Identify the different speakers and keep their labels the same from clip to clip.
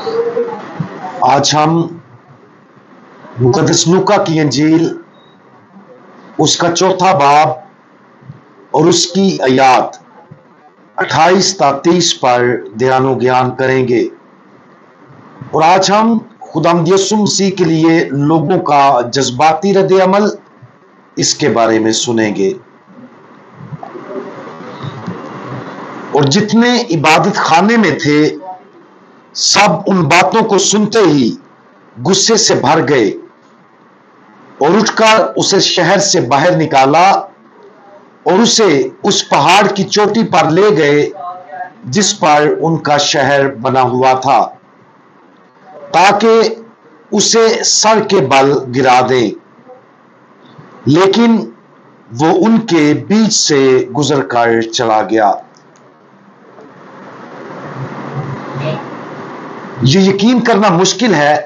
Speaker 1: आज हम मुक़द्दस लूका की इंजील उसका चौथा बाब और उसकी आयत 28 ता 30 पर ध्यान ज्ञान करेंगे। और आज हम खुदावंद यीशु मसीह के लिए लोगों का जज्बाती रद्द अमल इसके बारे में सुनेंगे। और जितने इबादत खाने में थे सब उन बातों को सुनते ही गुस्से से भर गए और उठकर उसे शहर से बाहर निकाला और उसे उस पहाड़ की चोटी पर ले गए जिस पर उनका शहर बना हुआ था, ताकि उसे सर के बल गिरा दें। लेकिन वो उनके बीच से गुजरकर चला गया। ये यकीन करना मुश्किल है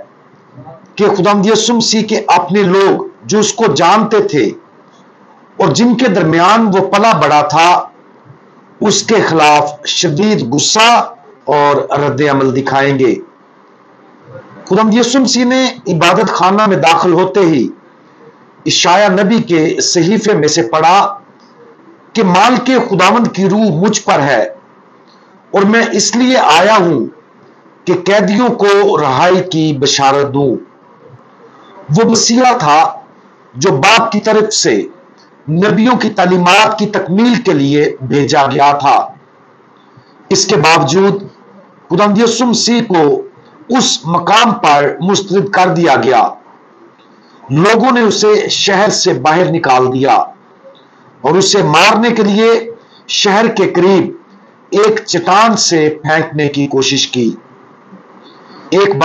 Speaker 1: कि खुदावंद यीशु मसीह के अपने लोग जो उसको जानते थे और जिनके दरमियान वो पला बड़ा था, उसके खिलाफ शदीद गुस्सा और रद्द अमल दिखाएंगे। खुदावंद यीशु मसीह ने इबादत खाना में दाखिल होते ही इशाया नबी के सहीफे में से पढ़ा कि मालिक खुदावंद की रूह मुझ पर है और मैं इसलिए आया हूं कि कैदियों को रहाई की बशारत दूं। वो मसीहा था जो बाप की तरफ से नबियों की तालीमात की तकमील के लिए भेजा गया था। इसके बावजूद खुदावंद यीशु मसीह को उस मकाम पर मुस्तरद कर दिया गया। लोगों ने उसे शहर से बाहर निकाल दिया और उसे मारने के लिए शहर के करीब एक चट्टान से फेंकने की कोशिश की। एक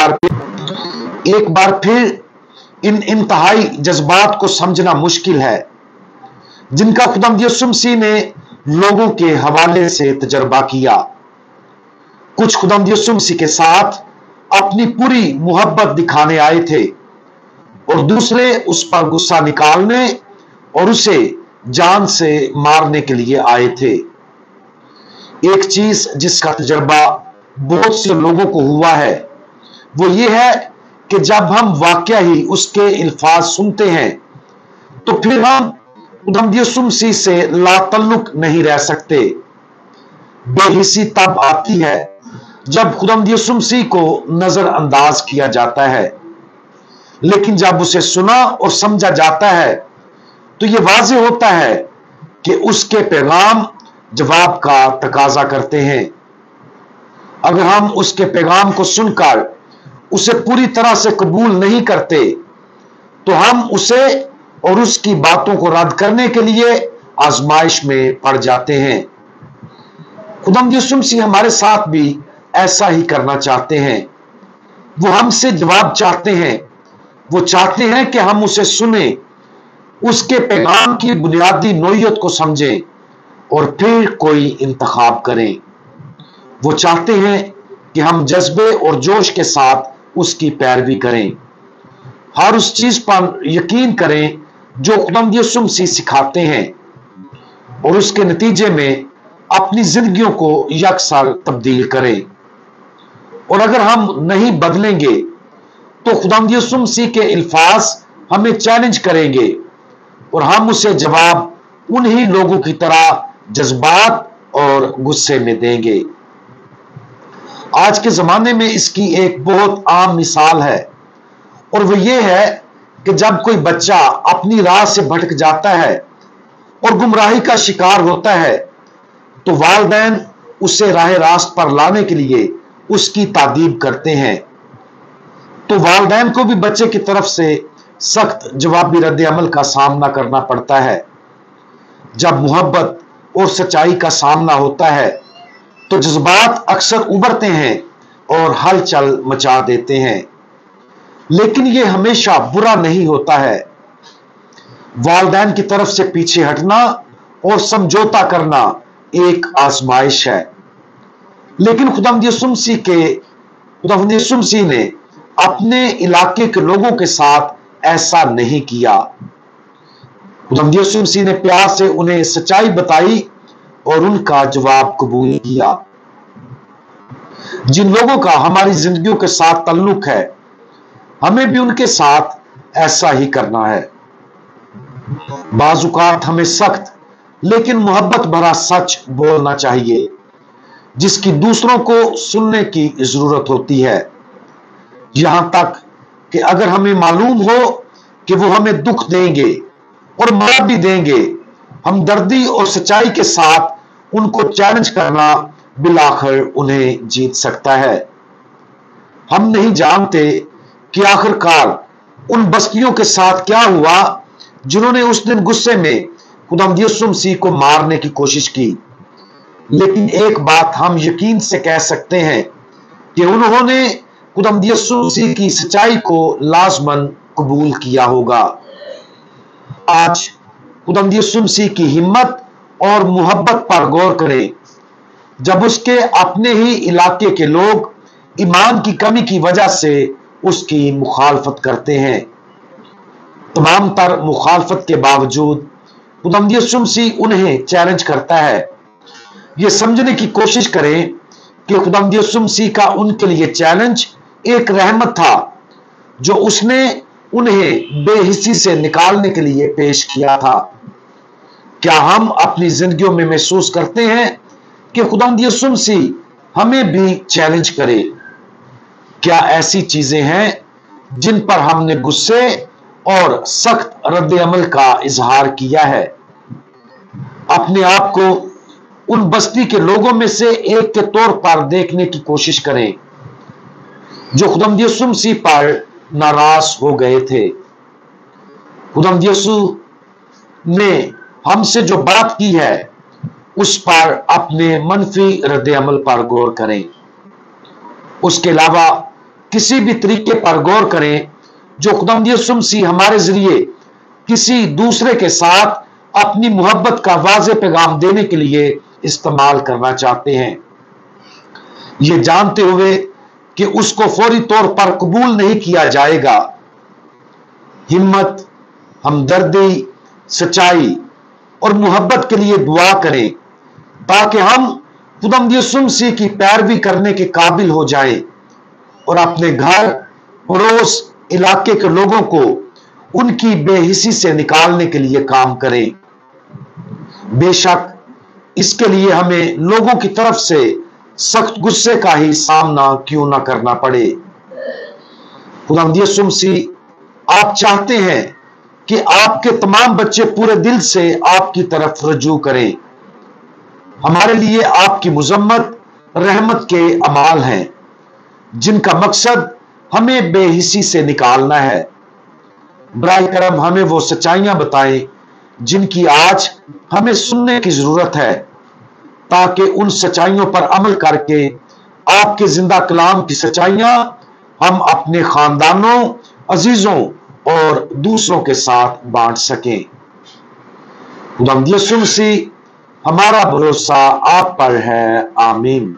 Speaker 1: बार फिर इन इंतहाई जज्बात को समझना मुश्किल है जिनका खुदावंद यीशु मसीह ने लोगों के हवाले से तजर्बा किया। कुछ खुदावंद यीशु मसीह के साथ अपनी पूरी मोहब्बत दिखाने आए थे और दूसरे उस पर गुस्सा निकालने और उसे जान से मारने के लिए आए थे। एक चीज जिसका तजर्बा बहुत से लोगों को हुआ है वो ये है कि जब हम वाकया ही उसके अल्फाज सुनते हैं तो फिर हम खुदावंद यीशु मसीह से लातल्लुक नहीं रह सकते। बेहिसी तब आती है जब खुदावंद यीशु मसीह को नजरअंदाज किया जाता है, लेकिन जब उसे सुना और समझा जाता है तो यह वाज़ेह होता है कि उसके पैगाम जवाब का तकाजा करते हैं। अगर हम उसके पैगाम को सुनकर उसे पूरी तरह से कबूल नहीं करते तो हम उसे और उसकी बातों को रद्द करने के लिए आजमाइश में पड़ जाते हैं। खुदावंद यीशु मसीह हमारे साथ भी ऐसा ही करना चाहते हैं। वो हमसे जवाब चाहते हैं। वो चाहते हैं कि हम उसे सुने, उसके पैगाम की बुनियादी नोयत को समझें और फिर कोई इंतखाब करें। वो चाहते हैं कि हम जज्बे और जोश के साथ उसकी पैरवी करें, हर उस चीज पर यकीन करें जो खुदावंद यीशु मसीह सिखाते हैं और उसके नतीजे में अपनी जिंदगियों को यकसर तब्दील करें। और अगर हम नहीं बदलेंगे तो खुदावंद यीशु मसीह के अल्फाज हमें चैलेंज करेंगे और हम उसे जवाब उन्हीं लोगों की तरह जज्बात और गुस्से में देंगे। आज के जमाने में इसकी एक बहुत आम मिसाल है और वो ये है कि जब कोई बच्चा अपनी राह से भटक जाता है और गुमराही का शिकार होता है तो वालिदैन उसे राह रास्त पर लाने के लिए उसकी तादीब करते हैं। तो वालिदैन को भी बच्चे की तरफ से सख्त जवाबी रद्द अमल का सामना करना पड़ता है। जब मोहब्बत और सच्चाई का सामना होता है तो जज्बात अक्सर उभरते हैं और हलचल मचा देते हैं, लेकिन यह हमेशा बुरा नहीं होता है। वालिदैन की तरफ से पीछे हटना और समझौता करना एक आजमाइश है, लेकिन खुदावंद यीशु मसीह ने अपने इलाके के लोगों के साथ ऐसा नहीं किया। खुदावंद यीशु मसीह ने प्यार से उन्हें सच्चाई बताई और उनका जवाब कबूल किया। जिन लोगों का हमारी जिंदगियों के साथ ताल्लुक है, हमें भी उनके साथ ऐसा ही करना है। बाजुकात हमें सख्त लेकिन मोहब्बत भरा सच बोलना चाहिए, जिसकी दूसरों को सुनने की जरूरत होती है। यहां तक कि अगर हमें मालूम हो कि वो हमें दुख देंगे और मार भी देंगे, हमदर्दी और सच्चाई के साथ उनको चैलेंज करना बिलाखिर उन्हें जीत सकता है। हम नहीं जानते कि आखिरकार उन बस्तियों के साथ क्या हुआ जिन्होंने उस दिन गुस्से में खुदावंद यीशु मसीह को मारने की कोशिश की, लेकिन एक बात हम यकीन से कह सकते हैं कि उन्होंने खुदावंद यीशु मसीह की सच्चाई को लाजमन कबूल किया होगा। आज खुदावंद यीशु मसीह की हिम्मत और मोहब्बत पर गौर करें, जब उसके अपने ही इलाके के लोग ईमान की कमी की वजह से उसकी मुखालफत करते हैं। तमाम तर मुखालफत के बावजूद खुदावंद यीशु मसीह उन्हें चैलेंज करता है। ये समझने की कोशिश करें कि खुदावंद यीशु मसीह का उनके लिए चैलेंज एक रहमत था जो उसने उन्हें बेहिस्सी से निकालने के लिए पेश किया था। क्या हम अपनी जिंदगियों में महसूस करते हैं कि खुदावंद यीशु मसीह हमें भी चैलेंज करे? क्या ऐसी चीजें हैं जिन पर हमने गुस्से और सख्त रद्द अमल का इजहार किया है? अपने आप को उन बस्ती के लोगों में से एक के तौर पर देखने की कोशिश करें जो खुदावंद यीशु मसीह पर नाराज हो गए थे। खुदावंद यीशु ने हमसे जो बात की है उस पर अपने मनफी रद्द अमल पर गौर करें। उसके अलावा किसी भी तरीके पर गौर करें जो खुदावंद यीशु मसीह हमारे जरिए किसी दूसरे के साथ अपनी मोहब्बत का वाज़ेह पैगाम देने के लिए इस्तेमाल करना चाहते हैं, ये जानते हुए कि उसको फौरी तौर पर कबूल नहीं किया जाएगा। हिम्मत, हमदर्दी, सच्चाई और मोहब्बत के लिए दुआ करें ताकि हम खुदावंद यीशु मसीह की पैरवी करने के काबिल हो जाएं और अपने घर, पड़ोस, इलाके के लोगों को उनकी बेहिस्सी से निकालने के लिए काम करें। बेशक इसके लिए हमें लोगों की तरफ से सख्त गुस्से का ही सामना क्यों ना करना पड़े। खुदावंद यीशु मसीह आप चाहते हैं कि आपके तमाम बच्चे पूरे दिल से आपकी तरफ रजू करें। हमारे लिए आपकी मुजम्मत रहमत के अमाल हैं जिनका मकसद हमें बेहिस्सी से निकालना है। बराए करम हमें वो सच्चाइयां बताएं जिनकी आज हमें सुनने की जरूरत है, ताकि उन सच्चाइयों पर अमल करके आपके जिंदा कलाम की सच्चाइयां हम अपने खानदानों, अजीजों और दूसरों के साथ बांट सकें। खुदावंद यीशु मसीह हमारा भरोसा आप पर है। आमीन।